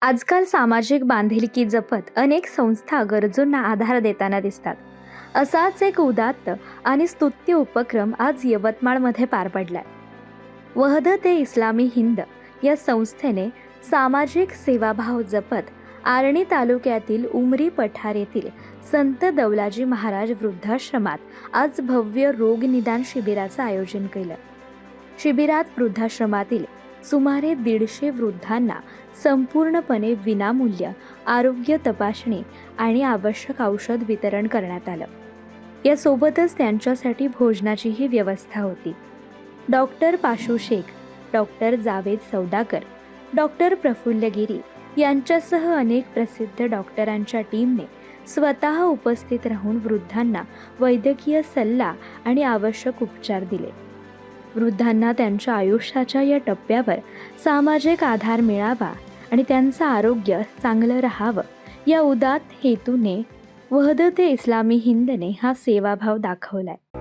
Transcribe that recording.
आजकाल सामाजिक बांधिलकी जपत अनेक संस्था गरजूंना आधार देताना दिसतात. असाच एक उदात्त आणि स्तुत्य उपक्रम आज यवतमाळमध्ये पार पडलाय. वहदत-ए-इस्लामी हिंद या संस्थेने सामाजिक सेवाभाव जपत आर्णी तालुक्यातील उमरी पठार येथील संत दौलाजी महाराज वृद्धाश्रमात आज भव्य रोग निदान शिबिराचं आयोजन केलं. शिबिरात वृद्धाश्रमातील सुमारे 150 वृद्धांना संपूर्णपणे विनामूल्य आरोग्य तपासणी आणि आवश्यक औषध वितरण करण्यात आलं. यासोबतच त्यांच्यासाठी भोजनाचीही व्यवस्था होती. डॉक्टर पाशू शेख, डॉक्टर जावेद सौदागर, डॉक्टर प्रफुल्ल गिरी यांच्यासह अनेक प्रसिद्ध डॉक्टरांच्या टीमने स्वतः उपस्थित राहून वृद्धांना वैद्यकीय सल्ला आणि आवश्यक उपचार दिले. वृद्धांना त्यांच्या आयुष्याच्या या टप्प्यावर सामाजिक आधार मिळावा आणि त्यांचं आरोग्य चांगलं राहावं या उदात्त हेतूने वहदत-ए-इस्लामी हिंदने हा सेवाभाव दाखवलाय.